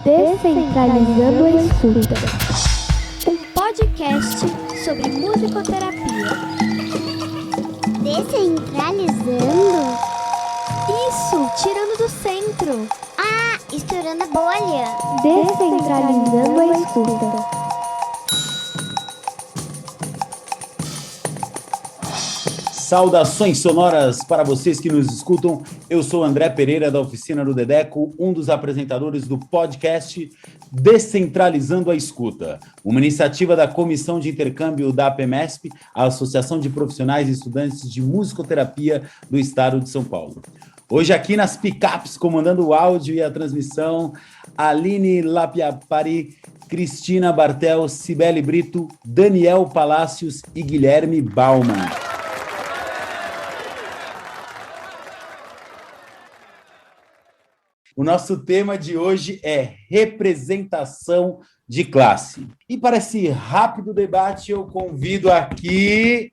Descentralizando a escuta. Um podcast sobre musicoterapia. Descentralizando? Isso, tirando do centro. Ah, estourando a bolha. Descentralizando a escuta. Saudações sonoras para vocês que nos escutam. Eu sou André Pereira, da Oficina do Dedeco, um dos apresentadores do podcast Descentralizando a Escuta, uma iniciativa da Comissão de Intercâmbio da APMESP, a Associação de Profissionais e Estudantes de Musicoterapia do Estado de São Paulo. Hoje aqui nas picapes, comandando o áudio e a transmissão, Aline Lapiapari, Cristina Bartel, Cibele Brito, Daniel Palácios e Guilherme Bauman. O nosso tema de hoje é representação de classe. E para esse rápido debate, eu convido aqui,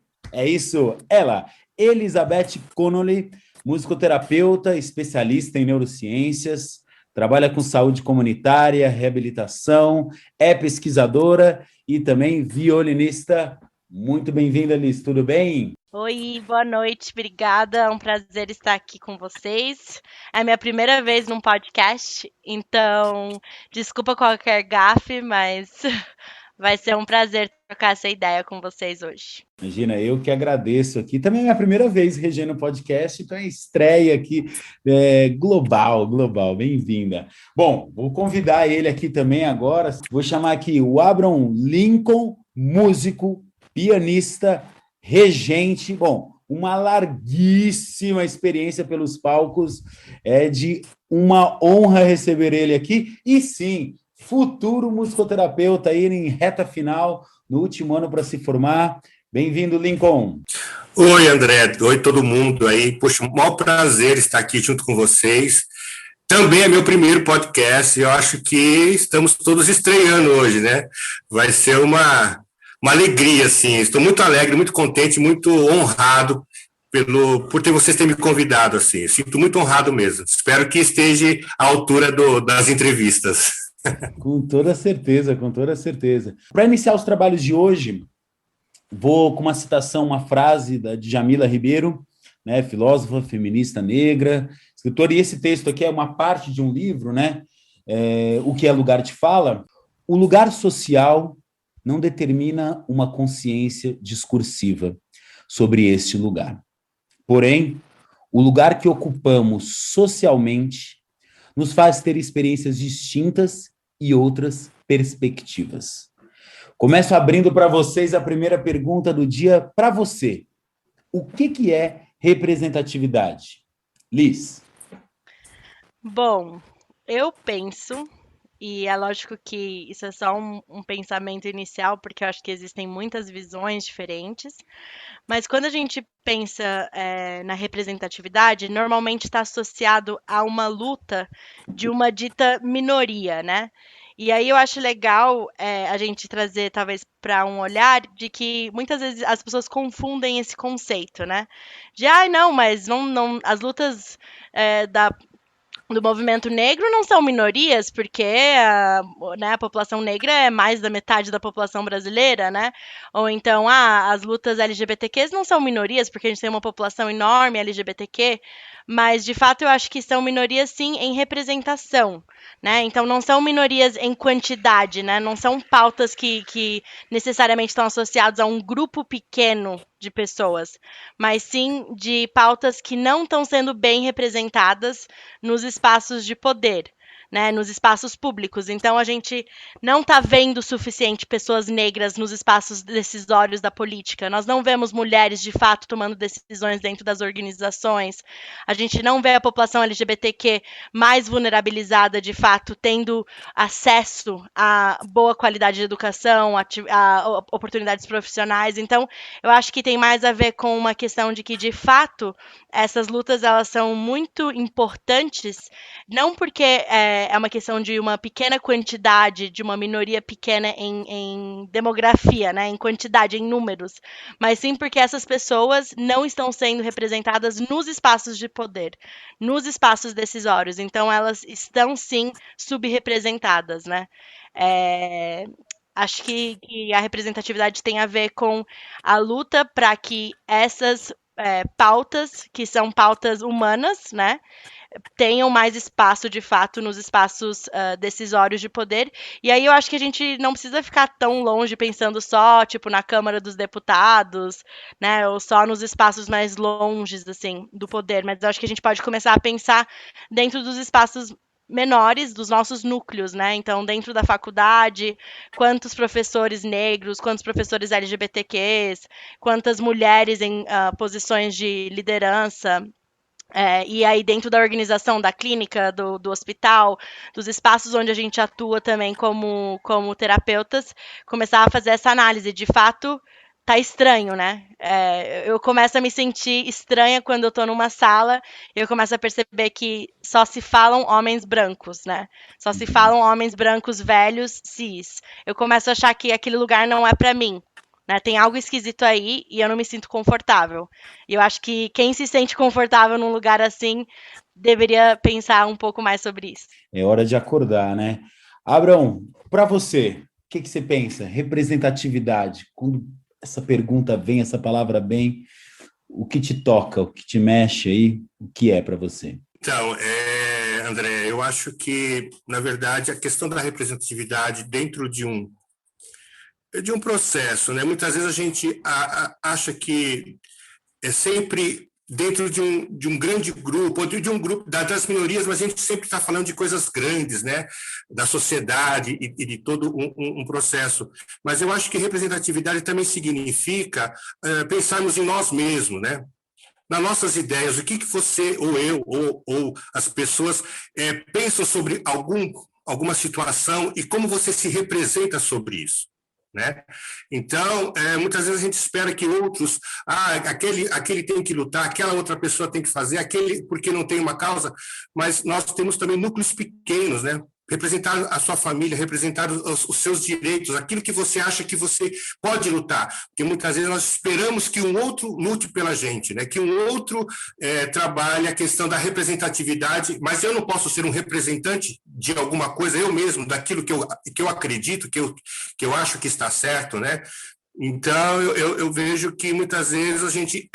ela, Elizabeth Connolly, musicoterapeuta, especialista em neurociências, trabalha com saúde comunitária, reabilitação, é pesquisadora e também violinista. Muito bem-vinda, Liz, tudo bem? Oi, boa noite, obrigada, é um prazer estar aqui com vocês. É a minha primeira vez num podcast, então desculpa qualquer gafe, mas vai ser um prazer trocar essa ideia com vocês hoje. Imagina, eu que agradeço aqui. Também é a minha primeira vez regendo o podcast, então é estreia aqui, global, bem-vinda. Bom, vou convidar ele aqui também agora, vou chamar aqui o Abraham Lincoln, músico, pianista, regente, uma larguíssima experiência pelos palcos, é de uma honra receber ele aqui, e sim, futuro musicoterapeuta aí em reta final, no último ano para se formar. Bem-vindo, Lincoln. Oi, André, oi todo mundo aí, poxa, um maior prazer estar aqui junto com vocês. Também é meu primeiro podcast, eu acho que estamos todos estreando hoje, né? Vai ser uma alegria, assim. Estou muito alegre, muito contente, muito honrado por vocês terem me convidado, assim. Sinto muito honrado mesmo. Espero que esteja à altura das entrevistas. Com toda certeza, com toda certeza. Para iniciar os trabalhos de hoje, vou com uma citação, uma frase de Jamila Ribeiro, né, filósofa, feminista negra, escritora, e esse texto aqui é uma parte de um livro, né? O que é lugar de fala? O lugar social não determina uma consciência discursiva sobre este lugar. Porém, o lugar que ocupamos socialmente nos faz ter experiências distintas e outras perspectivas. Começo abrindo para vocês a primeira pergunta do dia para você. O que é representatividade? Liz. Bom, eu penso, e é lógico que isso é só um pensamento inicial, porque eu acho que existem muitas visões diferentes, mas quando a gente pensa na representatividade, normalmente está associado a uma luta de uma dita minoria, né? E aí eu acho legal a gente trazer, talvez, para um olhar de que muitas vezes as pessoas confundem esse conceito, né? De, não, mas não, as lutas do movimento negro não são minorias, porque a população negra é mais da metade da população brasileira, né? Ou então, as lutas LGBTQs não são minorias, porque a gente tem uma população enorme LGBTQ, mas, de fato, eu acho que são minorias, sim, em representação, né? Então, não são minorias em quantidade, né? Não são pautas que necessariamente estão associadas a um grupo pequeno de pessoas, mas sim de pautas que não estão sendo bem representadas nos espaços de poder, né, nos espaços públicos. Então, a gente não está vendo o suficiente pessoas negras nos espaços decisórios da política. Nós não vemos mulheres, de fato, tomando decisões dentro das organizações. A gente não vê a população LGBTQ mais vulnerabilizada, de fato, tendo acesso a boa qualidade de educação, a oportunidades profissionais. Então, eu acho que tem mais a ver com uma questão de que, de fato, essas lutas elas são muito importantes, não porque é uma questão de uma pequena quantidade, de uma minoria pequena em demografia, né? Em quantidade, em números, mas sim porque essas pessoas não estão sendo representadas nos espaços de poder, nos espaços decisórios. Então, elas estão sim subrepresentadas, né? É, acho que a representatividade tem a ver com a luta para que essas pautas, que são pautas humanas, né, tenham mais espaço de fato nos espaços decisórios de poder. E aí eu acho que a gente não precisa ficar tão longe pensando só, tipo, na Câmara dos Deputados, né, ou só nos espaços mais longes, assim, do poder, mas eu acho que a gente pode começar a pensar dentro dos espaços menores dos nossos núcleos, né? Então, dentro da faculdade, quantos professores negros, quantos professores LGBTQs, quantas mulheres em posições de liderança, e aí, dentro da organização da clínica, do hospital, dos espaços onde a gente atua também como terapeutas, começar a fazer essa análise. De fato, tá estranho, né? Eu começo a me sentir estranha quando eu tô numa sala e eu começo a perceber que só se falam homens brancos, né? Só se falam homens brancos velhos, cis. Eu começo a achar que aquele lugar não é pra mim. Né? Tem algo esquisito aí e eu não me sinto confortável. E eu acho que quem se sente confortável num lugar assim deveria pensar um pouco mais sobre isso. É hora de acordar, né? Abrão, para você, o que você pensa? Representatividade. Quando essa pergunta vem, essa palavra vem, o que te toca, o que te mexe aí, o que é para você? Então, André, eu acho que, na verdade, a questão da representatividade dentro de um processo, né? Muitas vezes a gente acha que é sempre dentro de um grande grupo, ou de um grupo das minorias, mas a gente sempre está falando de coisas grandes, né? Da sociedade e de todo um processo. Mas eu acho que representatividade também significa pensarmos em nós mesmos, né? Nas nossas ideias, o que você, ou eu, ou as pessoas pensam sobre alguma situação e como você se representa sobre isso. Né? Então, muitas vezes a gente espera que outros, aquele tem que lutar, aquela outra pessoa tem que fazer, aquele porque não tem uma causa, mas nós temos também núcleos pequenos, né? Representar a sua família, representar os seus direitos, aquilo que você acha que você pode lutar, porque muitas vezes nós esperamos que um outro lute pela gente, né? Que um outro trabalhe a questão da representatividade, mas eu não posso ser um representante de alguma coisa, eu mesmo, daquilo que eu acredito, que eu acho que está certo, né? Então, eu vejo que muitas vezes a gente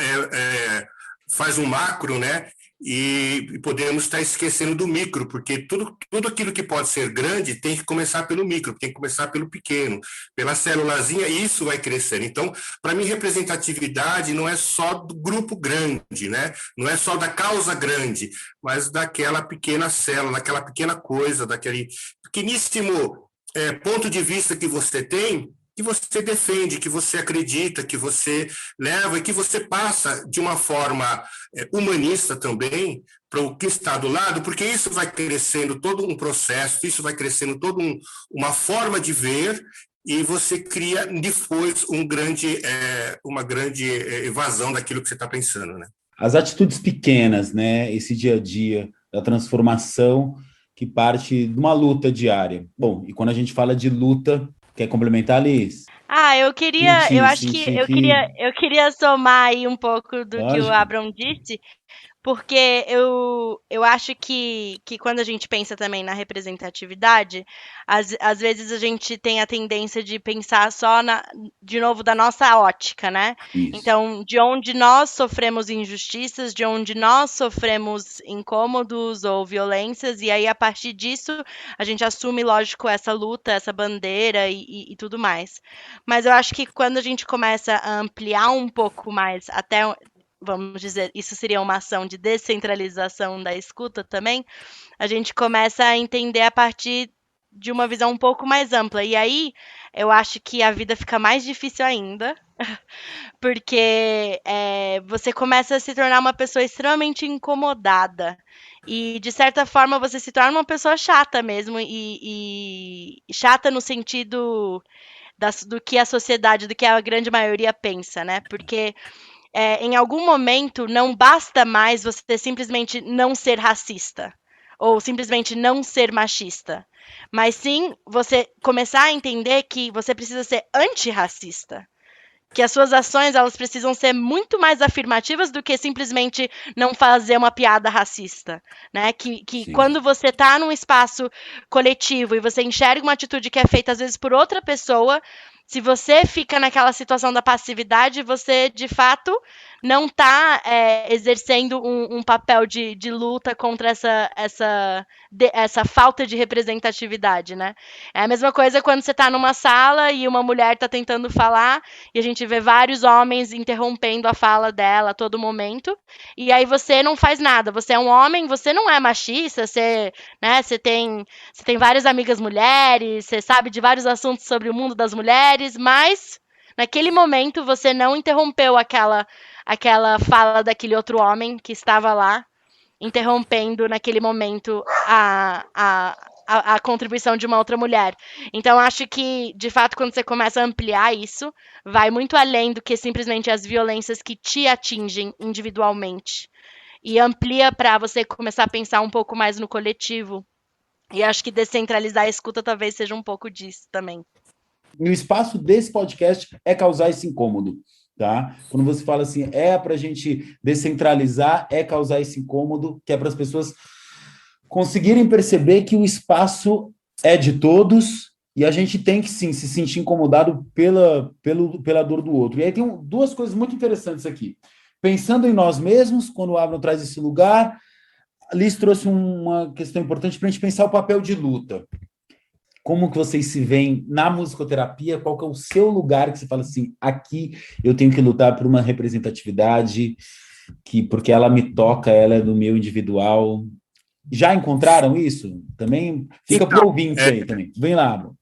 faz um macro, né? E podemos estar esquecendo do micro, porque tudo aquilo que pode ser grande tem que começar pelo micro, tem que começar pelo pequeno, pela célulazinha, e isso vai crescendo. Então, para mim, representatividade não é só do grupo grande, né? Não é só da causa grande, mas daquela pequena célula, daquela pequena coisa, daquele pequeníssimo ponto de vista que você tem, que você defende, que você acredita, que você leva e que você passa de uma forma humanista também para o que está do lado, porque isso vai crescendo todo um processo, isso vai crescendo toda uma forma de ver e você cria depois uma grande evasão daquilo que você está pensando, né? As atitudes pequenas, né? Esse dia a dia da transformação que parte de uma luta diária. Bom, e quando a gente fala de luta, quer complementar, Liz? Eu queria somar aí um pouco do que o Abrão disse, porque eu acho que quando a gente pensa também na representatividade, às vezes a gente tem a tendência de pensar só, de novo, da nossa ótica, né? Isso. Então, de onde nós sofremos injustiças, de onde nós sofremos incômodos ou violências, e aí, a partir disso, a gente assume, lógico, essa luta, essa bandeira e tudo mais. Mas eu acho que quando a gente começa a ampliar um pouco mais, até, vamos dizer, isso seria uma ação de descentralização da escuta também, a gente começa a entender a partir de uma visão um pouco mais ampla. E aí, eu acho que a vida fica mais difícil ainda, porque você começa a se tornar uma pessoa extremamente incomodada. E, de certa forma, você se torna uma pessoa chata mesmo, e chata no sentido do que a sociedade, do que a grande maioria pensa, né? Porque em algum momento não basta mais você simplesmente não ser racista. ou simplesmente não ser machista, mas sim você começar a entender que você precisa ser antirracista. Que as suas ações elas precisam ser muito mais afirmativas do que simplesmente não fazer uma piada racista, né? Que Sim. quando você está num espaço coletivo e você enxerga uma atitude que é feita às vezes por outra pessoa, se você fica naquela situação da passividade, você de fato não está exercendo um papel de luta contra essa falta de representatividade, né? É a mesma coisa quando você está numa sala e uma mulher está tentando falar e a gente vê vários homens interrompendo a fala dela a todo momento, e aí você não faz nada. Você é um homem, você não é machista, né, você tem várias amigas mulheres, você sabe de vários assuntos sobre o mundo das mulheres, mas naquele momento você não interrompeu aquela fala daquele outro homem que estava lá, interrompendo naquele momento a contribuição de uma outra mulher. Então, acho que, de fato, quando você começa a ampliar isso, vai muito além do que simplesmente as violências que te atingem individualmente. E amplia para você começar a pensar um pouco mais no coletivo. E acho que descentralizar a escuta talvez seja um pouco disso também. E o espaço desse podcast é causar esse incômodo, tá? Quando você fala assim, é para a gente descentralizar, é causar esse incômodo, que é para as pessoas conseguirem perceber que o espaço é de todos e a gente tem que, sim, se sentir incomodado pela dor do outro. E aí tem duas coisas muito interessantes aqui. Pensando em nós mesmos, quando o Abram traz esse lugar, a Liz trouxe uma questão importante para a gente pensar o papel de luta. Como que vocês se veem na musicoterapia? Qual que é o seu lugar que você fala assim, aqui eu tenho que lutar por uma representatividade, porque ela me toca, ela é do meu individual. Já encontraram isso? Também fica para o ouvinte aí também. Vem lá, Abram.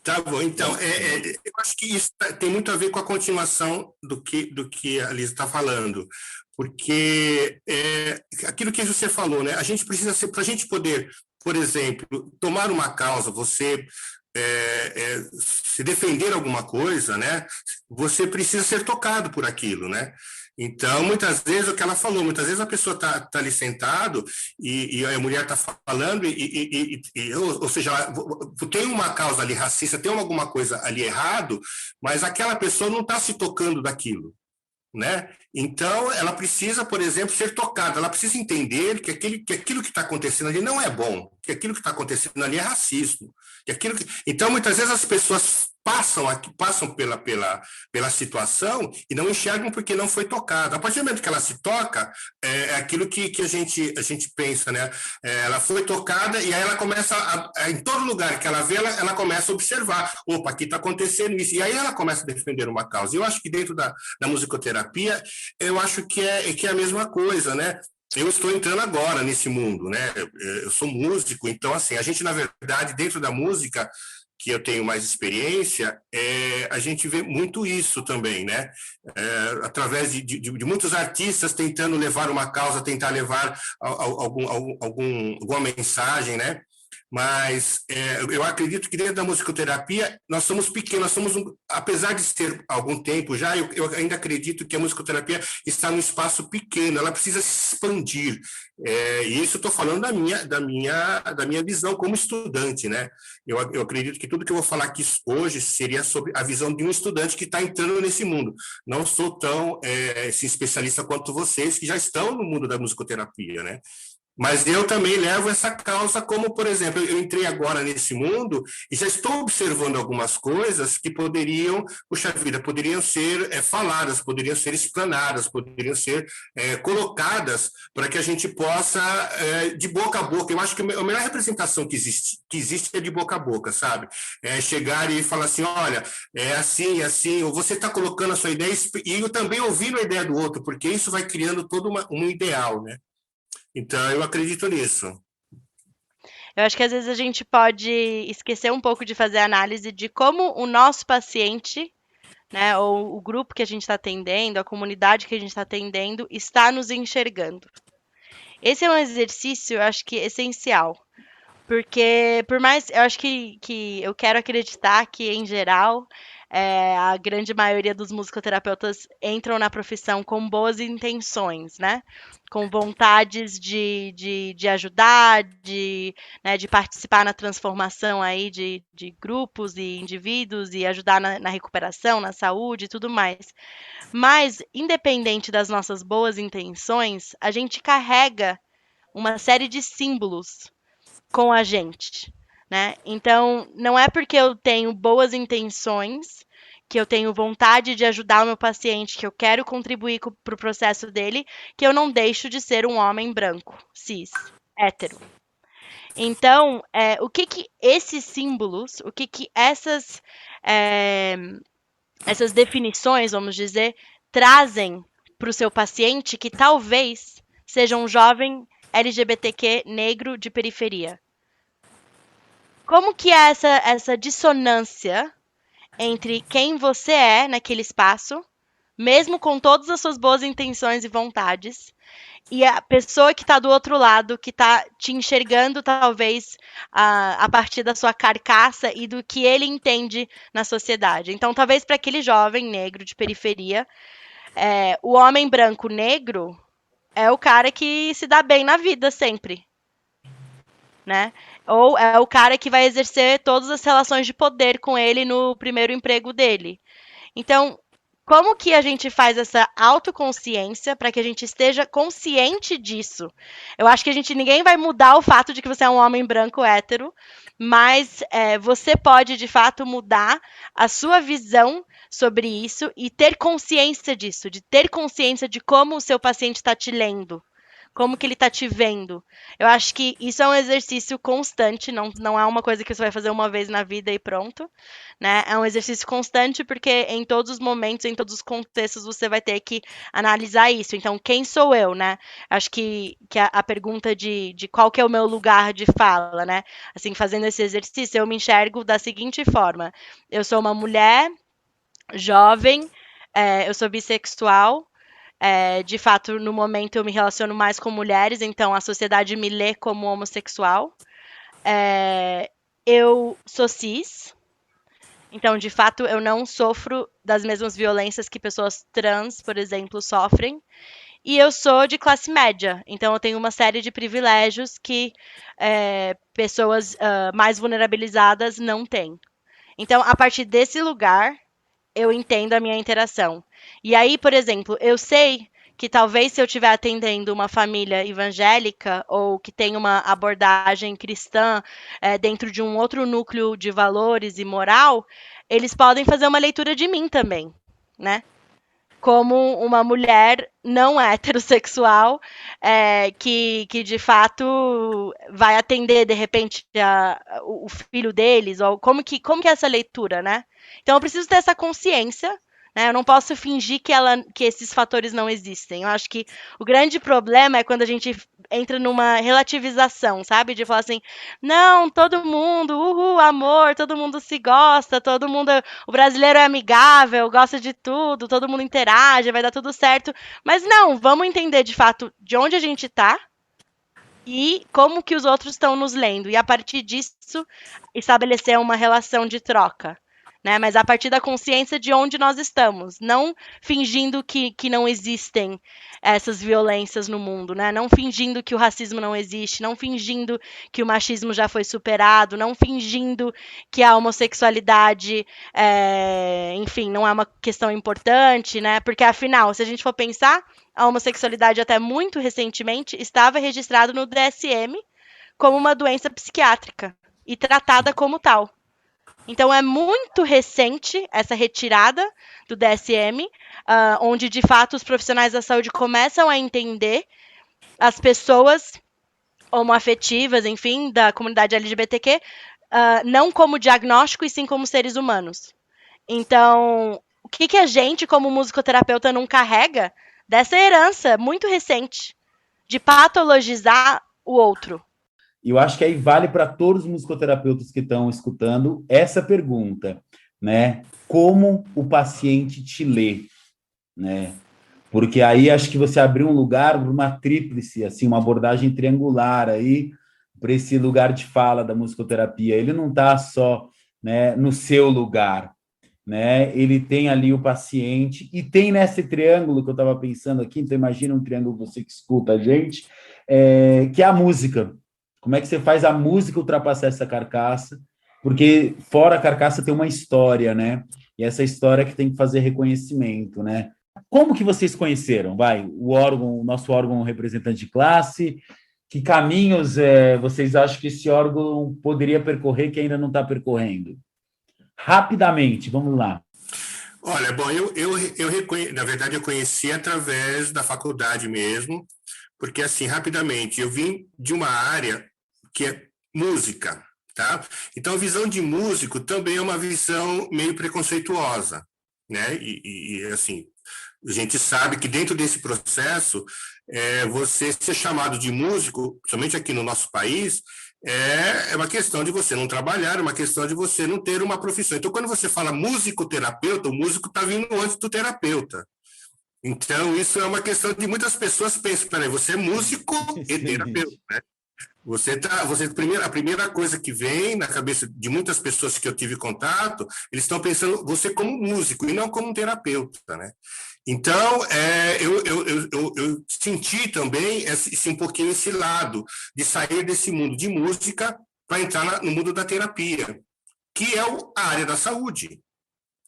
Tá bom, então, eu acho que isso tem muito a ver com a continuação do que a Liz está falando, porque aquilo que você falou, né? A gente precisa ser, para a gente poder, por exemplo, tomar uma causa, você se defender alguma coisa, né? Você precisa ser tocado por aquilo, né? Então, muitas vezes, o que ela falou, muitas vezes a pessoa tá ali sentado e a mulher está falando, ou seja, tem uma causa ali racista, tem alguma coisa ali errado, mas aquela pessoa não está se tocando daquilo, né? Então, ela precisa, por exemplo, ser tocada, ela precisa entender que aquilo que está acontecendo ali não é bom, que aquilo que está acontecendo ali é racismo. Então, muitas vezes as pessoas passam pela situação e não enxergam porque não foi tocada. A partir do momento que ela se toca, é aquilo que a gente pensa, né? Ela foi tocada e aí ela começa, em todo lugar que ela vê, ela começa a observar. Opa, aqui está acontecendo isso. E aí ela começa a defender uma causa. Eu acho que dentro da musicoterapia, eu acho que é a mesma coisa, né? Eu estou entrando agora nesse mundo, né? Eu sou músico, então, assim, a gente, na verdade, dentro da música, que eu tenho mais experiência, a gente vê muito isso também, né? Através de muitos artistas tentando levar uma causa, tentar levar alguma mensagem, né? Mas eu acredito que dentro da musicoterapia nós somos pequenos, apesar de ser algum tempo já, eu ainda acredito que a musicoterapia está num espaço pequeno, ela precisa se expandir. E isso eu estou falando da minha visão como estudante, né? Eu acredito que tudo que eu vou falar aqui hoje seria sobre a visão de um estudante que está entrando nesse mundo. Não sou tão especialista quanto vocês, que já estão no mundo da musicoterapia, né? Mas eu também levo essa causa como, por exemplo, eu entrei agora nesse mundo e já estou observando algumas coisas que poderiam ser faladas, poderiam ser explanadas, poderiam ser colocadas para que a gente possa, de boca a boca, eu acho que a melhor representação que existe é de boca a boca, sabe? Chegar e falar assim, olha, é assim, ou você está colocando a sua ideia e eu também ouvindo a ideia do outro, porque isso vai criando todo um ideal, né? Então, eu acredito nisso. Eu acho que às vezes a gente pode esquecer um pouco de fazer análise de como o nosso paciente, né, ou o grupo que a gente está atendendo, a comunidade que a gente está atendendo, está nos enxergando. Esse é um exercício, eu acho que essencial. Porque, por mais, eu acho que eu quero acreditar que, em geral, a grande maioria dos musicoterapeutas entram na profissão com boas intenções, né? Com vontades de ajudar, né, de participar na transformação aí de grupos e indivíduos e ajudar na recuperação, na saúde e tudo mais. Mas, independente das nossas boas intenções, a gente carrega uma série de símbolos com a gente, né? Então, não é porque eu tenho boas intenções, que eu tenho vontade de ajudar o meu paciente, que eu quero contribuir para o processo dele, que eu não deixo de ser um homem branco, cis, hétero. Então, o que esses símbolos, o que essas definições, vamos dizer, trazem para o seu paciente que talvez seja um jovem LGBTQ negro de periferia? Como que é essa dissonância entre quem você é naquele espaço, mesmo com todas as suas boas intenções e vontades, e a pessoa que está do outro lado, que está te enxergando talvez a partir da sua carcaça e do que ele entende na sociedade. Então, talvez para aquele jovem negro de periferia, o homem branco negro é o cara que se dá bem na vida sempre, né? Ou é o cara que vai exercer todas as relações de poder com ele no primeiro emprego dele. Então, como que a gente faz essa autoconsciência para que a gente esteja consciente disso? Eu acho que ninguém vai mudar o fato de que você é um homem branco hétero, mas você pode, de fato, mudar a sua visão sobre isso e ter consciência disso, de ter consciência de como o seu paciente está te lendo. Como que ele está te vendo? Eu acho que isso é um exercício constante, não é uma coisa que você vai fazer uma vez na vida e pronto, né? É um exercício constante porque em todos os momentos, em todos os contextos, você vai ter que analisar isso. Então, quem sou eu, né? Acho que a pergunta de qual que é o meu lugar de fala, né? Assim, fazendo esse exercício, eu me enxergo da seguinte forma. Eu sou uma mulher jovem, eu sou bissexual, de fato, no momento eu me relaciono mais com mulheres, então a sociedade me lê como homossexual. Eu sou cis, então de fato eu não sofro das mesmas violências que pessoas trans, por exemplo, sofrem. E eu sou de classe média, então eu tenho uma série de privilégios que pessoas mais vulnerabilizadas não têm. Então, a partir desse lugar, eu entendo a minha interação. E aí, por exemplo, eu sei que talvez se eu estiver atendendo uma família evangélica ou que tem uma abordagem cristã dentro de um outro núcleo de valores e moral, eles podem fazer uma leitura de mim também, né? Como uma mulher não heterossexual que de fato vai atender, de repente, o filho deles, ou como que é essa leitura, né? Então, eu preciso ter essa consciência, né? Eu não posso fingir que esses fatores não existem. Eu acho que o grande problema é quando a gente entra numa relativização, sabe? De falar assim, não, todo mundo, amor, todo mundo se gosta, todo mundo, o brasileiro é amigável, gosta de tudo, todo mundo interage, vai dar tudo certo. Mas não, vamos entender de fato de onde a gente tá e como que os outros estão nos lendo. E a partir disso, estabelecer uma relação de troca. Né? Mas a partir da consciência de onde nós estamos, não fingindo que não existem essas violências no mundo, né? Não fingindo que o racismo não existe, não fingindo que o machismo já foi superado, não fingindo que a homossexualidade, enfim, não é uma questão importante, né? Porque afinal, se a gente for pensar, a homossexualidade até muito recentemente estava registrada no DSM como uma doença psiquiátrica e tratada como tal. Então, é muito recente essa retirada do DSM, onde, de fato, os profissionais da saúde começam a entender as pessoas homoafetivas, enfim, da comunidade LGBTQ, não como diagnóstico e sim como seres humanos. Então, o que a gente, como musicoterapeuta, não carrega dessa herança muito recente de patologizar o outro? E eu acho que aí vale para todos os musicoterapeutas que estão escutando essa pergunta, né? Como o paciente te lê, né? Porque aí acho que você abriu um lugar para uma tríplice, assim, uma abordagem triangular aí para esse lugar de fala da musicoterapia. Ele não está só, né, no seu lugar, né? Ele tem ali o paciente e tem nesse triângulo que eu estava pensando aqui, então imagina um triângulo, você que escuta a gente, que é a música. Como é que você faz a música ultrapassar essa carcaça? Porque fora a carcaça tem uma história, né? E essa história que tem que fazer reconhecimento, né? Como que vocês conheceram? O nosso órgão representante de classe, que caminhos vocês acham que esse órgão poderia percorrer que ainda não está percorrendo? Rapidamente, vamos lá. Olha, bom, na verdade eu conheci através da faculdade mesmo, porque assim, rapidamente, eu vim de uma área que é música, tá? Então a visão de músico também é uma visão meio preconceituosa, né? E assim, a gente sabe que dentro desse processo, você ser chamado de músico, somente aqui no nosso país, é uma questão de você não trabalhar, é uma questão de você não ter uma profissão. Então, quando você fala musicoterapeuta, o músico está vindo antes do terapeuta. Então, isso é uma questão de muitas pessoas pensam, peraí, você é músico e terapeuta, né? A primeira coisa que vem na cabeça de muitas pessoas que eu tive contato, eles estão pensando você como músico e não como um terapeuta, né? Então, eu senti também um pouquinho esse lado de sair desse mundo de música para entrar no mundo da terapia, que é a área da saúde.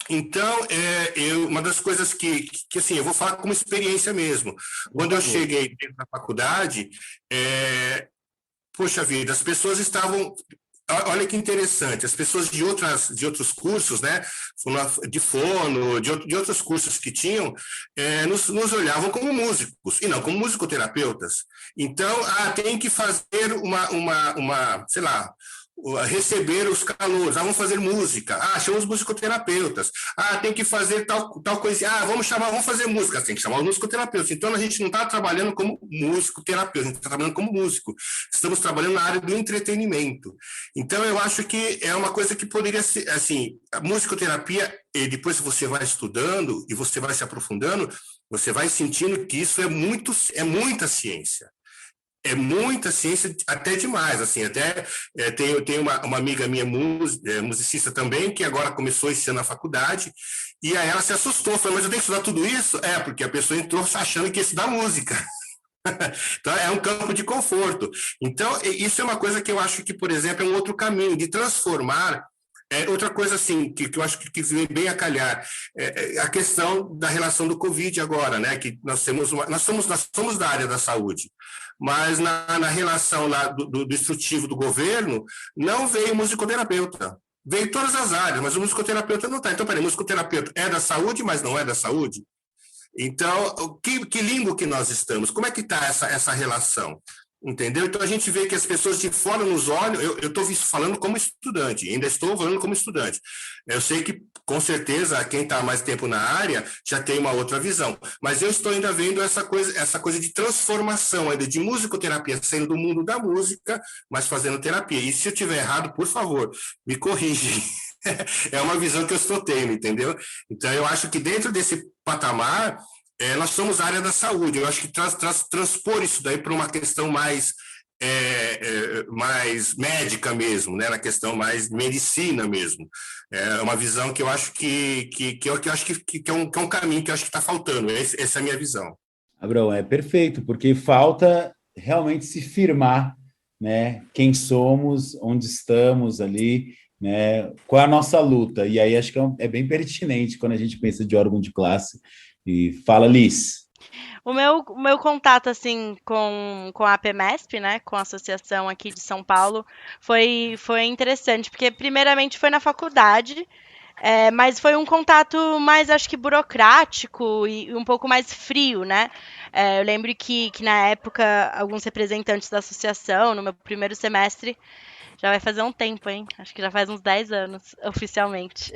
Então, uma das coisas que assim, eu vou falar como experiência mesmo. Quando eu cheguei dentro da faculdade, poxa vida, as pessoas estavam... Olha que interessante, as pessoas de outros cursos, né, de fono, de outros cursos que tinham, nos olhavam como músicos, e não como musicoterapeutas. Então, tem que fazer sei lá, receber os calouros, vamos fazer música, chama os musicoterapeutas, tem que fazer tal coisa, vamos fazer música, tem que chamar os musicoterapeutas. Então a gente não está trabalhando como musicoterapeuta, a gente está trabalhando como músico, estamos trabalhando na área do entretenimento. Então eu acho que é uma coisa que poderia ser, assim, a musicoterapia, e depois você vai estudando e você vai se aprofundando, você vai sentindo que isso é muita ciência. É muita ciência, até demais, assim, até tenho uma amiga minha, musicista também, que agora começou esse ano na faculdade, e aí ela se assustou, falou, mas eu tenho que estudar tudo isso? Porque a pessoa entrou achando que ia estudar música. Então, é um campo de conforto. Então, isso é uma coisa que eu acho que, por exemplo, é um outro caminho de transformar. Outra coisa assim que eu acho que vem bem a calhar a questão da relação do Covid agora, né? Que nós somos da área da saúde, mas na relação lá do instrutivo do governo não veio musicoterapeuta. Veio todas as áreas, mas o musicoterapeuta não está. Então, peraí, o musicoterapeuta é da saúde, mas não é da saúde? Então, que limbo que nós estamos? Como é que está essa relação? Entendeu? Então a gente vê que as pessoas de fora nos olham, eu estou falando como estudante, ainda estou falando como estudante. Eu sei que, com certeza, quem está há mais tempo na área já tem uma outra visão, mas eu estou ainda vendo essa coisa de transformação, ainda de musicoterapia, saindo do mundo da música, mas fazendo terapia. E se eu estiver errado, por favor, me corrige. É uma visão que eu estou tendo, entendeu? Então eu acho que dentro desse patamar, nós somos a área da saúde. Eu acho que transpor isso daí para uma questão mais médica mesmo, né? Na questão mais medicina mesmo. É uma visão que eu acho que é um caminho que eu acho que está faltando. Essa é a minha visão. Abraão, é perfeito, porque falta realmente se firmar, né? Quem somos, onde estamos ali, né? Qual é a nossa luta? E aí acho que é bem pertinente quando a gente pensa de órgão de classe. E fala, Liz. O meu contato, assim, com a APMESP, né, com a associação aqui de São Paulo, foi interessante, porque primeiramente foi na faculdade, mas foi um contato mais, acho que, burocrático e um pouco mais frio, né? Eu lembro que na época, alguns representantes da associação, no meu primeiro semestre, já vai fazer um tempo, hein? Acho que já faz uns 10 anos, oficialmente.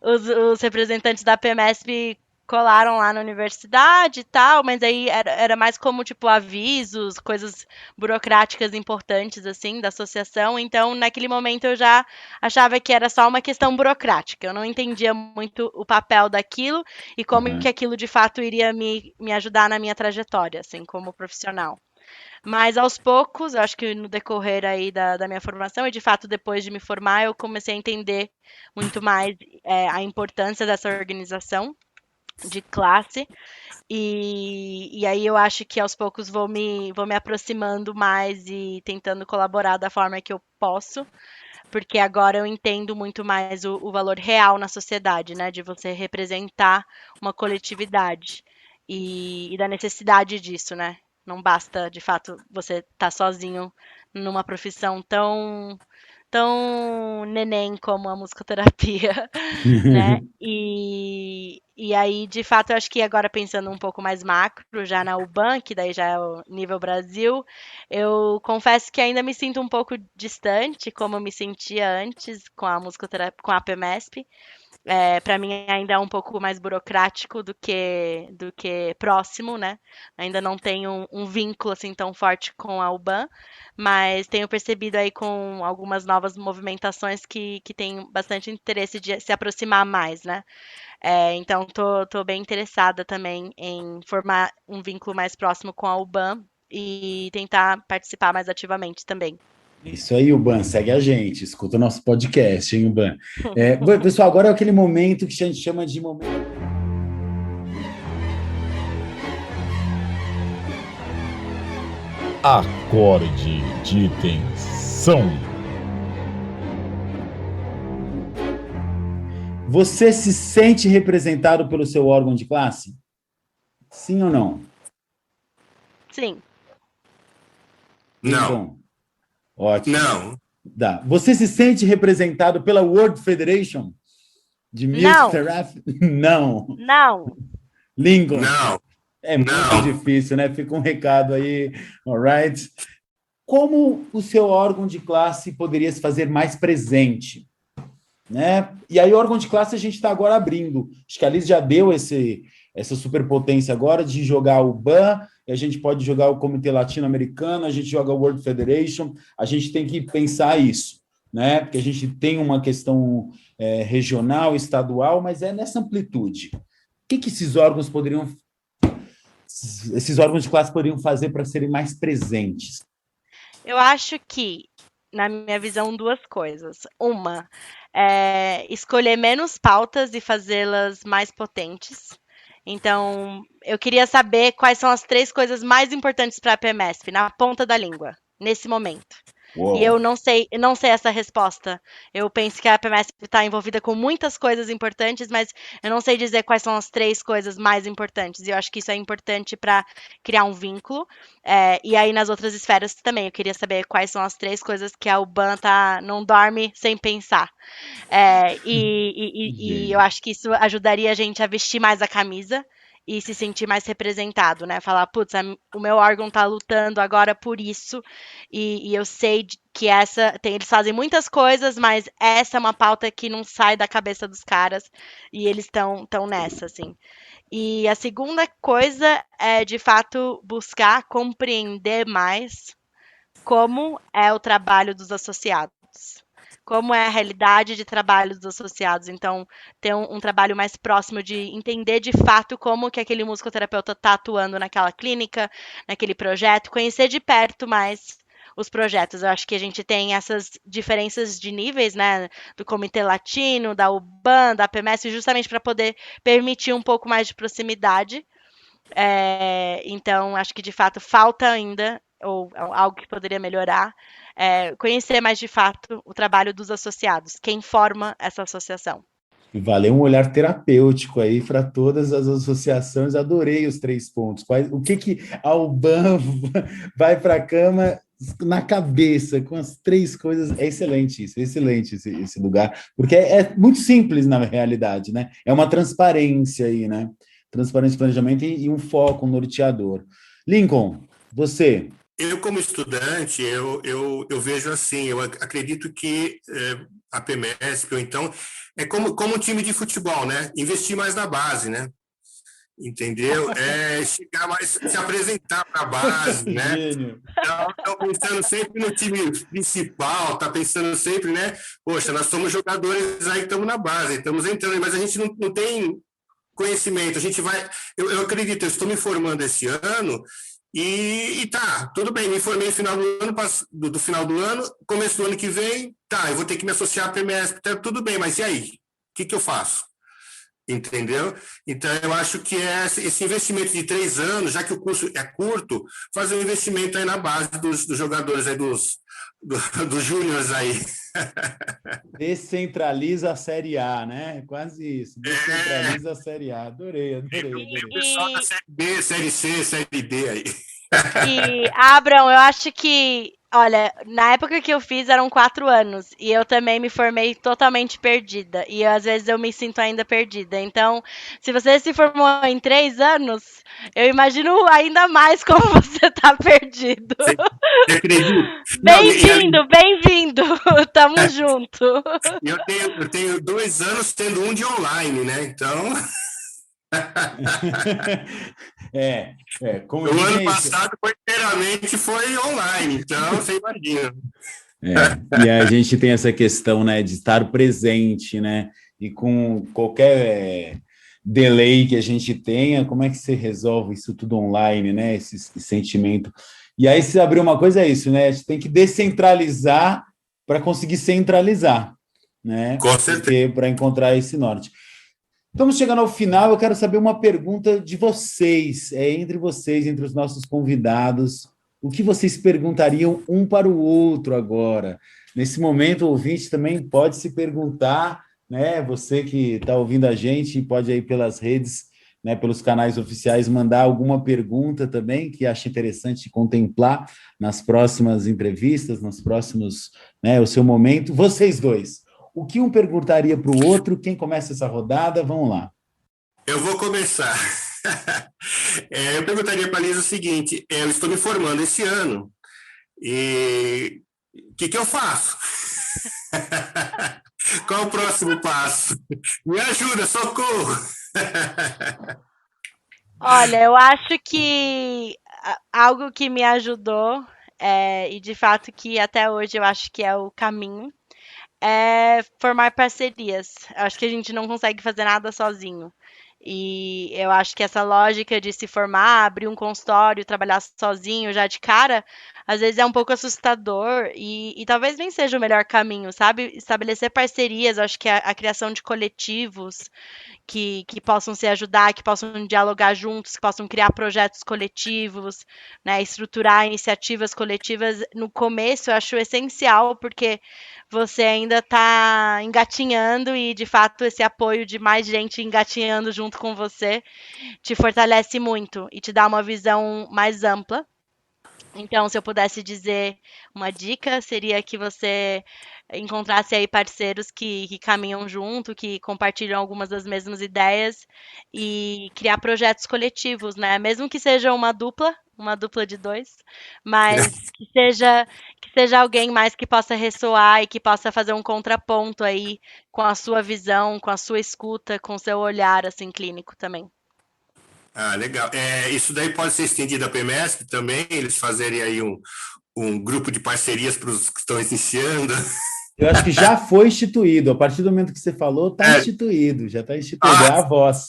Os representantes da PMESP colaram lá na universidade e tal, mas aí era mais como, tipo, avisos, coisas burocráticas importantes, assim, da associação. Então, naquele momento, eu já achava que era só uma questão burocrática. Eu não entendia muito o papel daquilo e como que aquilo, de fato, iria me ajudar na minha trajetória, assim, como profissional. Mas aos poucos, eu acho que no decorrer aí da minha formação, e de fato depois de me formar, eu comecei a entender muito mais a importância dessa organização de classe. E aí eu acho que aos poucos vou me aproximando mais e tentando colaborar da forma que eu posso, porque agora eu entendo muito mais o valor real na sociedade, né? De você representar uma coletividade e da necessidade disso, né? Não basta, de fato, você estar sozinho numa profissão tão neném como a musicoterapia, né? E aí, de fato, eu acho que agora pensando um pouco mais macro, já na UBAN, que daí já é o nível Brasil, eu confesso que ainda me sinto um pouco distante, como eu me sentia antes com a musicoterapia, com a PMESP. Para mim ainda é um pouco mais burocrático do que próximo, né? Ainda não tenho um vínculo assim tão forte com a UBAN, mas tenho percebido aí com algumas novas movimentações que tem bastante interesse de se aproximar mais, né? Então tô bem interessada também em formar um vínculo mais próximo com a UBAN e tentar participar mais ativamente também. Isso aí, Uban, segue a gente, escuta o nosso podcast, hein, Uban? Bom, pessoal, agora é aquele momento que a gente chama de momento. Acorde de tensão. Você se sente representado pelo seu órgão de classe? Sim ou não? Sim. Não. Então, ótimo. Não. Dá. Você se sente representado pela World Federation de Music Não. Therapy? Não. Não. Lincoln? Não. É muito Não. difícil, né? Fica um recado aí, alright? Como o seu órgão de classe poderia se fazer mais presente? Né? E aí, o órgão de classe a gente está agora abrindo. Acho que a Liz já deu essa superpotência agora de jogar o BAN, a gente pode jogar o Comitê Latino-Americano, a gente joga o World Federation, a gente tem que pensar isso, né? Porque a gente tem uma questão regional, estadual, mas é nessa amplitude. O que esses órgãos de classe poderiam fazer para serem mais presentes? Eu acho que, na minha visão, duas coisas. Uma, escolher menos pautas e fazê-las mais potentes. Então, eu queria saber quais são as 3 coisas mais importantes para a PMESP, na ponta da língua, nesse momento. Uou. E eu não sei essa resposta. Eu penso que a PMESP está envolvida com muitas coisas importantes, mas eu não sei dizer quais são as 3 coisas mais importantes. E eu acho que isso é importante para criar um vínculo. E aí nas outras esferas também, eu queria saber quais são as 3 coisas que a UBAN não dorme sem pensar. E eu acho que isso ajudaria a gente a vestir mais a camisa e se sentir mais representado, né? Falar, putz, o meu órgão tá lutando agora por isso, e eu sei que eles fazem muitas coisas, mas essa é uma pauta que não sai da cabeça dos caras, e eles estão nessa, assim. E a segunda coisa é, de fato, buscar compreender mais como é o trabalho dos associados. Como é a realidade de trabalho dos associados. Então, ter um trabalho mais próximo de entender de fato como que aquele musicoterapeuta está atuando naquela clínica, naquele projeto, conhecer de perto mais os projetos. Eu acho que a gente tem essas diferenças de níveis, né, do Comitê Latino, da UBAN, da PMS, justamente para poder permitir um pouco mais de proximidade. Então, acho que de fato falta ainda, ou algo que poderia melhorar, conhecer mais de fato o trabalho dos associados, quem forma essa associação. E valeu um olhar terapêutico aí para todas as associações. Adorei os 3 pontos. O que a UBAN vai para a cama na cabeça com as 3 coisas? É excelente isso, excelente esse lugar, porque é muito simples na realidade, né? É uma transparência aí, né? Transparência de planejamento e um foco, um norteador. Lincoln, você... Eu, como estudante, eu vejo assim, eu acredito que a PMESP, ou então, é como um time de futebol, né? Investir mais na base, né? Entendeu? Chegar mais, se apresentar para a base, né? Então, pensando sempre no time principal, tá pensando sempre, né? Poxa, nós somos jogadores aí que estamos na base, estamos entrando, mas a gente não tem conhecimento, a gente vai... Eu acredito, eu estou me formando esse ano, E tá, tudo bem, me formei no final do ano, do final do ano, começo do ano que vem, tá, eu vou ter que me associar à PMSP, tá, tudo bem, mas e aí? O que eu faço? Entendeu? Então, eu acho que esse investimento de 3 anos, já que o curso é curto, fazer um investimento aí na base dos jogadores aí, dos júniores aí. Descentraliza a Série A, né? Quase isso. Descentraliza a Série A. Adorei. O pessoal da Série B, Série C, Série D aí. E, Abrão, eu acho que, olha, na época que eu fiz eram 4 anos e eu também me formei totalmente perdida. E às vezes eu me sinto ainda perdida. Então, se você se formou em 3 anos, eu imagino ainda mais como você tá perdido. Você acredita? Bem-vindo, bem-vindo. Tamo junto. Eu tenho 2 anos tendo um de online, né? Então. Como o ano passado foi online, então você imagina. E a gente tem essa questão, né, de estar presente, né? E com qualquer delay que a gente tenha, como é que você resolve isso tudo online, né? Esse sentimento. E aí, se abrir uma coisa, é isso, né? A gente tem que descentralizar para conseguir centralizar, né? Com certeza. Para encontrar esse norte. Estamos chegando ao final, eu quero saber uma pergunta de vocês, entre vocês, entre os nossos convidados. O que vocês perguntariam um para o outro agora? Nesse momento, o ouvinte também pode se perguntar, né? Você que está ouvindo a gente, pode aí pelas redes, né, pelos canais oficiais, mandar alguma pergunta também, que acha interessante contemplar nas próximas entrevistas, nos próximos, né, o seu momento. Vocês dois. O que um perguntaria para o outro? Quem começa essa rodada? Vamos lá. Eu vou começar. Eu perguntaria para a Lisa o seguinte, eu estou me formando esse ano, e o que eu faço? Qual o próximo passo? Me ajuda, socorro! Olha, eu acho que algo que me ajudou, e de fato que até hoje eu acho que é o caminho, é formar parcerias. Eu acho que a gente não consegue fazer nada sozinho. E eu acho que essa lógica de se formar, abrir um consultório, trabalhar sozinho já de cara, às vezes é um pouco assustador e talvez nem seja o melhor caminho, sabe? Estabelecer parcerias, eu acho que a criação de coletivos que possam se ajudar, que possam dialogar juntos, que possam criar projetos coletivos, né? Estruturar iniciativas coletivas no começo eu acho essencial, porque você ainda está engatinhando e, de fato, esse apoio de mais gente engatinhando junto com você te fortalece muito e te dá uma visão mais ampla. Então, se eu pudesse dizer uma dica, seria que você encontrasse aí parceiros que caminham junto, que compartilham algumas das mesmas ideias e criar projetos coletivos, né? Mesmo que seja uma dupla de 2, mas que seja alguém mais que possa ressoar e que possa fazer um contraponto aí com a sua visão, com a sua escuta, com o seu olhar, assim, clínico também. Ah, legal. Isso daí pode ser estendido à PMSP também, eles fazerem aí um grupo de parcerias para os que estão iniciando. Eu acho que já foi instituído. A partir do momento que você falou, está instituído. Já está instituído. É a voz.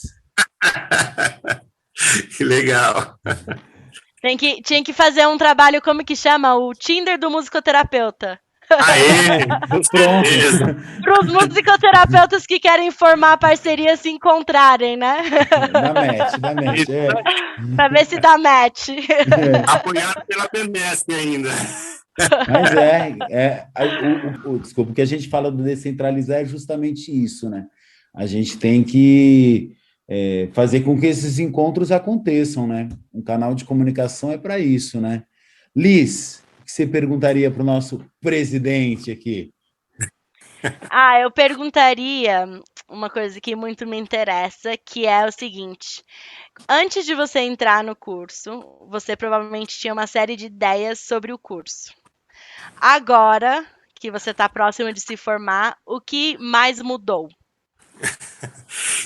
Que legal. Tinha que fazer um trabalho, como que chama? O Tinder do musicoterapeuta. Aê! Pronto. Para os musicoterapeutas que querem formar parceria se encontrarem, né? Dá match. Para ver se dá match. Apoiado pela PMSP ainda. Mas desculpa, o que a gente fala do descentralizar é justamente isso, né? A gente tem que fazer com que esses encontros aconteçam, né? Um canal de comunicação é para isso, né? Liz, o que você perguntaria para o nosso presidente aqui? Eu perguntaria uma coisa que muito me interessa, que é o seguinte: antes de você entrar no curso, você provavelmente tinha uma série de ideias sobre o curso. Agora que você está próximo de se formar, o que mais mudou?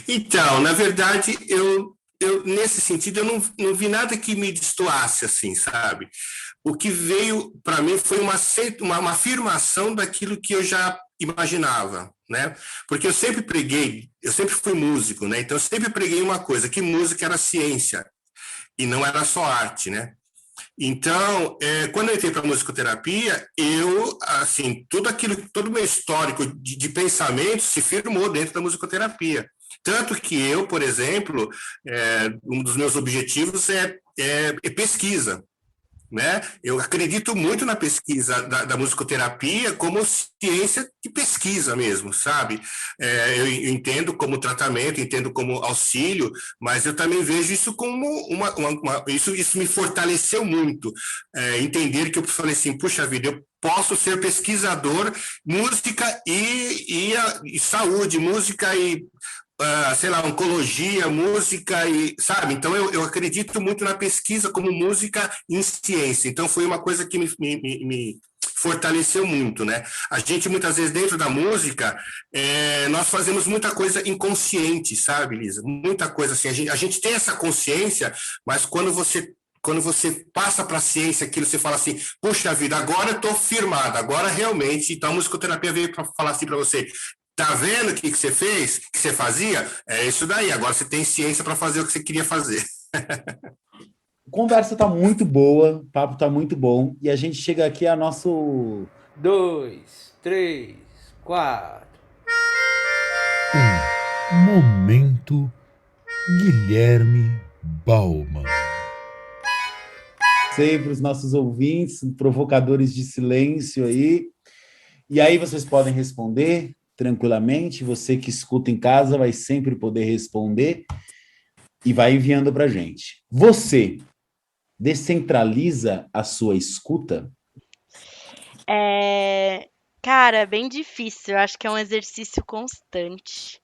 Então, na verdade, eu nesse sentido, eu não vi nada que me destoasse, assim, sabe? O que veio para mim foi uma afirmação daquilo que eu já imaginava, né? Porque eu sempre fui músico, né? Então eu sempre preguei uma coisa, que música era ciência e não era só arte, né? Então, quando eu entrei para a musicoterapia, eu, assim, todo o meu histórico de pensamento se firmou dentro da musicoterapia. Tanto que eu, por exemplo, um dos meus objetivos é pesquisa. Né? Eu acredito muito na pesquisa da musicoterapia como ciência de pesquisa mesmo, sabe? Eu entendo como tratamento, entendo como auxílio, mas eu também vejo isso como isso me fortaleceu muito. Entender que eu falei assim, puxa vida, eu posso ser pesquisador, música e saúde, música e sei lá, oncologia, música e, sabe? Então, eu acredito muito na pesquisa como música em ciência. Então, foi uma coisa que me fortaleceu muito, né? A gente, muitas vezes, dentro da música, nós fazemos muita coisa inconsciente, sabe, Lisa? Muita coisa assim. A gente tem essa consciência, mas quando você passa para a ciência aquilo, você fala assim, puxa vida, agora eu estou firmado, agora realmente, então a musicoterapia veio para falar assim para você, tá vendo o que você fez, que você fazia? É isso daí, agora você tem ciência para fazer o que você queria fazer. A conversa tá muito boa, o papo tá muito bom, e a gente chega aqui a nosso... 2, 3, 4. Momento Guilherme Bauman. Sempre os nossos ouvintes, provocadores de silêncio aí, e aí vocês podem responder tranquilamente, você que escuta em casa vai sempre poder responder e vai enviando para a gente. Você descentraliza a sua escuta? Cara, é bem difícil. Eu acho que é um exercício constante.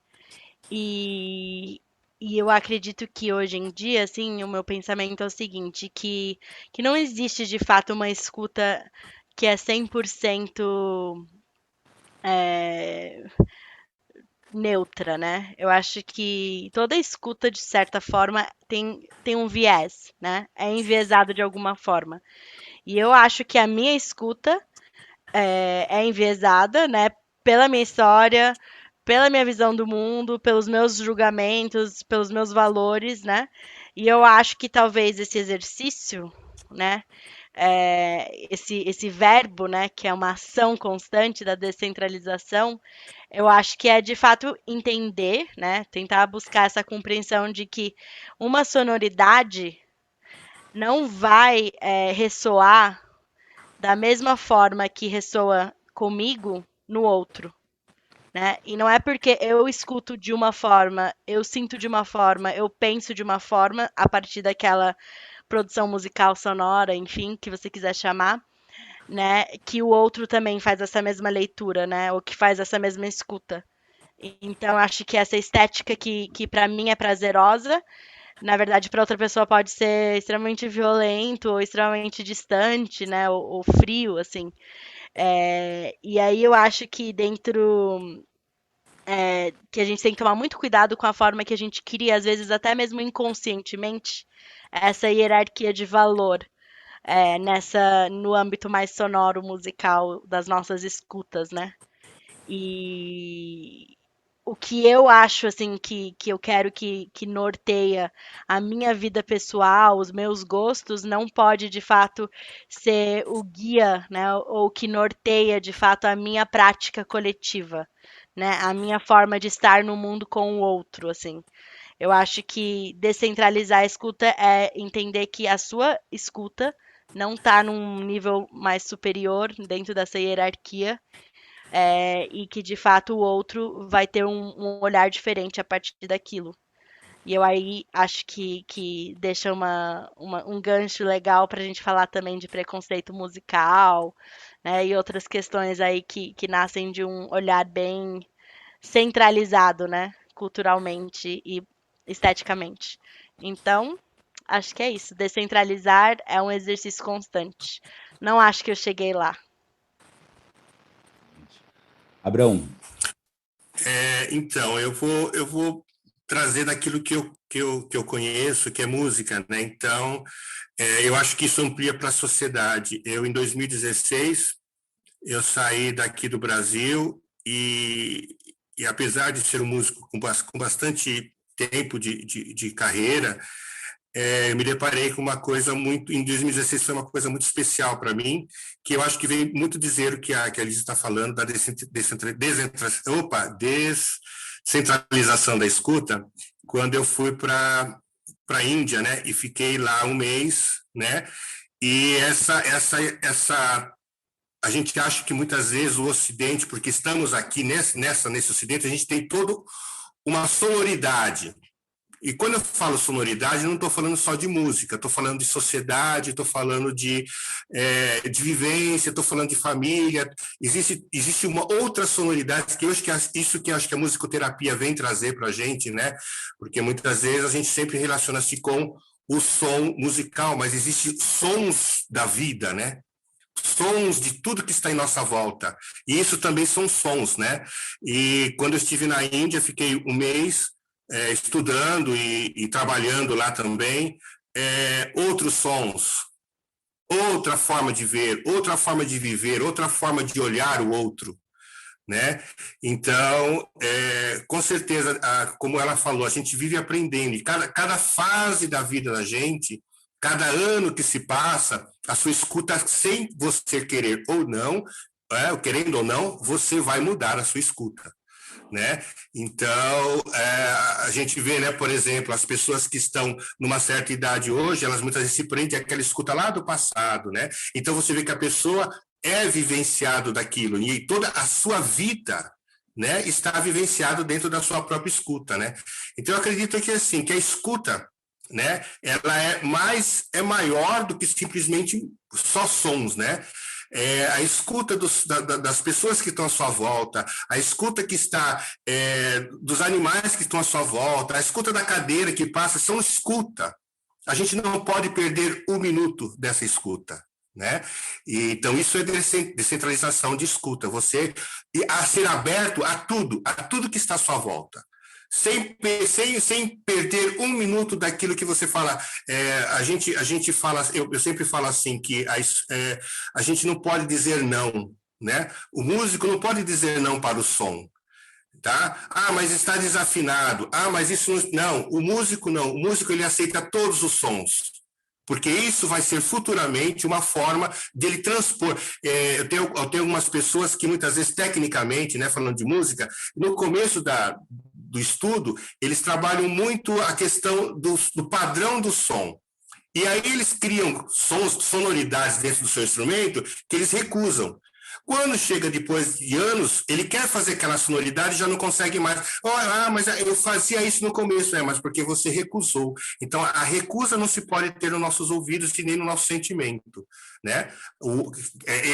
E, e eu acredito que hoje em dia, assim, o meu pensamento é o seguinte, que não existe de fato uma escuta que é 100% neutra, né? Eu acho que toda escuta, de certa forma, tem um viés, né? É enviesado de alguma forma. E eu acho que a minha escuta é enviesada, né? Pela minha história, pela minha visão do mundo, pelos meus julgamentos, pelos meus valores, né? E eu acho que talvez esse exercício, né? Esse verbo, né? Que é uma ação constante da descentralização, eu acho que é de fato entender, né? Tentar buscar essa compreensão de que uma sonoridade não vai ressoar da mesma forma que ressoa comigo no outro, né? E não é porque eu escuto de uma forma, eu sinto de uma forma, eu penso de uma forma a partir daquela produção musical sonora, enfim, que você quiser chamar, né? Que o outro também faz essa mesma leitura, né? Ou que faz essa mesma escuta. Então, acho que essa estética que para mim é prazerosa, na verdade, para outra pessoa pode ser extremamente violento ou extremamente distante, né? Ou frio, assim. E aí eu acho que dentro que a gente tem que tomar muito cuidado com a forma que a gente cria, às vezes até mesmo inconscientemente, essa hierarquia de valor no âmbito mais sonoro, musical das nossas escutas, né? E o que eu acho, assim, que eu quero que norteia a minha vida pessoal, os meus gostos, não pode, de fato, ser o guia, né? Ou que norteia, de fato, a minha prática coletiva, né? A minha forma de estar no mundo com o outro, assim. Eu acho que descentralizar a escuta é entender que a sua escuta não está num nível mais superior dentro dessa hierarquia, e que de fato o outro vai ter um olhar diferente a partir daquilo. E eu aí acho que deixa um gancho legal para a gente falar também de preconceito musical, né, e outras questões aí que nascem de um olhar bem centralizado, né, culturalmente e esteticamente. Então, acho que é isso. Descentralizar é um exercício constante. Não acho que eu cheguei lá. Abraão. Então, eu vou trazer daquilo que eu conheço, que é música, né? Então, eu acho que isso amplia para a sociedade. Em 2016, eu saí daqui do Brasil e apesar de ser um músico com bastante tempo de carreira, eu me deparei com uma coisa muito, em 2016 foi uma coisa muito especial para mim, que eu acho que vem muito dizer o que a Liz está falando, da descentralização da escuta, quando eu fui para a Índia, né, e fiquei lá um mês, né, e a gente acha que muitas vezes o Ocidente, porque estamos aqui nesse Ocidente, a gente tem toda uma sonoridade. E quando eu falo sonoridade, não estou falando só de música, estou falando de sociedade, estou falando de vivência, estou falando de família. Existe uma outra sonoridade que isso que eu acho que a musicoterapia vem trazer para a gente, né? Porque muitas vezes a gente sempre relaciona-se com o som musical, mas existem sons da vida, né? Sons de tudo que está em nossa volta. E isso também são sons, né? E quando eu estive na Índia, fiquei um mês estudando e trabalhando lá também, outros sons, outra forma de ver, outra forma de viver, outra forma de olhar o outro, né? Então, com certeza, como ela falou, a gente vive aprendendo, e cada fase da vida da gente, cada ano que se passa, a sua escuta, sem você querer ou não, querendo ou não, você vai mudar a sua escuta, né? Então, a gente vê, né, por exemplo, as pessoas que estão numa certa idade hoje, elas muitas vezes se prendem àquela escuta lá do passado, né? Então, você vê que a pessoa é vivenciado daquilo, e toda a sua vida, né, está vivenciado dentro da sua própria escuta, né? Então, eu acredito que, assim, que a escuta, né, ela é maior do que simplesmente só sons, né? A escuta das pessoas que estão à sua volta, a escuta que está dos animais que estão à sua volta, a escuta da cadeira que passa, são escuta. A gente não pode perder um minuto dessa escuta, né? Então, isso é descentralização de escuta, você a ser aberto a tudo que está à sua volta. Sem perder um minuto daquilo que você fala. A gente fala, eu sempre falo assim, que a gente não pode dizer não, né? O músico não pode dizer não para o som, tá? Mas está desafinado. Mas isso não, o músico não. O músico, ele aceita todos os sons, porque isso vai ser futuramente uma forma dele transpor. Eu tenho algumas pessoas que muitas vezes, tecnicamente, né, falando de música, no começo do estudo, eles trabalham muito a questão do padrão do som. E aí eles criam sonoridades dentro do seu instrumento que eles recusam. Quando chega depois de anos, ele quer fazer aquela sonoridade e já não consegue mais. Mas eu fazia isso no começo, mas porque você recusou. Então, a recusa não se pode ter nos nossos ouvidos e nem no nosso sentimento, né?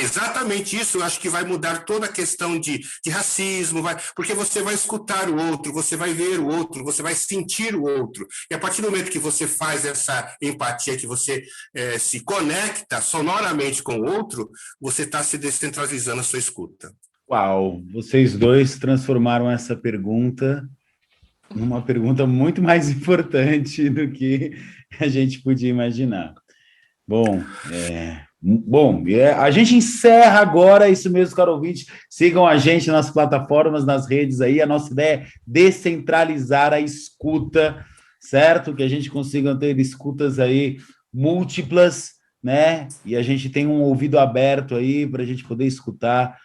Exatamente isso, eu acho que vai mudar toda a questão de racismo, porque você vai escutar o outro, você vai ver o outro, você vai sentir o outro. E a partir do momento que você faz essa empatia, que você se conecta sonoramente com o outro, você está se descentralizando a sua escuta. Uau, vocês dois transformaram essa pergunta numa pergunta muito mais importante do que a gente podia imaginar. Bom, a gente encerra agora, isso mesmo, caro ouvinte. Sigam a gente nas plataformas, nas redes aí. A nossa ideia é descentralizar a escuta, certo? Que a gente consiga ter escutas aí múltiplas, né? E a gente tem um ouvido aberto aí para a gente poder escutar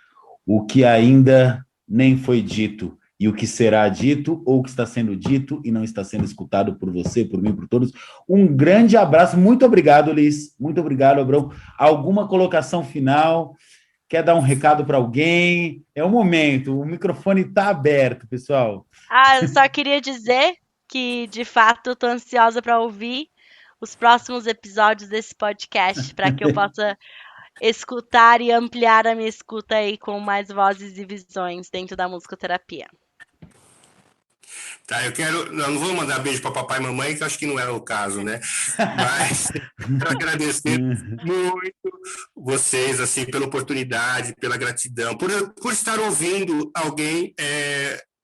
o que ainda nem foi dito e o que será dito ou o que está sendo dito e não está sendo escutado por você, por mim, por todos. Um grande abraço. Muito obrigado, Liz. Muito obrigado, Abrão. Alguma colocação final? Quer dar um recado para alguém? É o momento. O microfone está aberto, pessoal. Eu só queria dizer que, de fato, estou ansiosa para ouvir os próximos episódios desse podcast, para que eu possa escutar e ampliar a minha escuta aí com mais vozes e visões dentro da musicoterapia. Tá, não vou mandar beijo para papai e mamãe, que eu acho que não é o caso, né? Mas quero agradecer muito vocês, assim, pela oportunidade, pela gratidão, por estar ouvindo alguém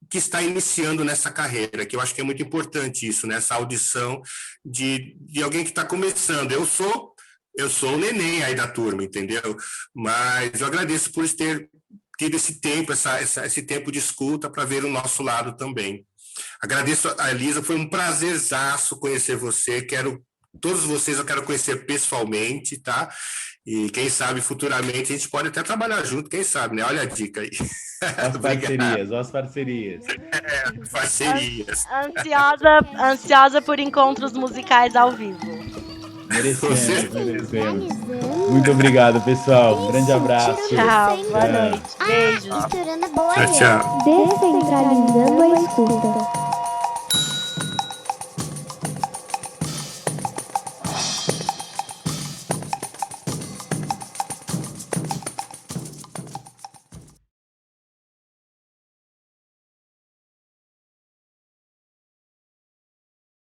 que está iniciando nessa carreira, que eu acho que é muito importante isso, né? Essa audição de alguém que está começando. Eu sou o neném aí da turma, entendeu? Mas eu agradeço por ter tido esse tempo, esse tempo de escuta para ver o nosso lado também. Agradeço a Elisa, foi um prazerzaço conhecer você, quero Todos vocês eu quero conhecer pessoalmente, tá? E quem sabe futuramente a gente pode até trabalhar junto, quem sabe, né? Olha a dica aí. As parcerias. Parcerias. Ansiosa por encontros musicais ao vivo. Merecemos. Muito obrigado, pessoal. Um grande abraço. Tchau, boa noite. Beijos. Misturando a bolha. Tchau, tchau. Descentralizando a escuta.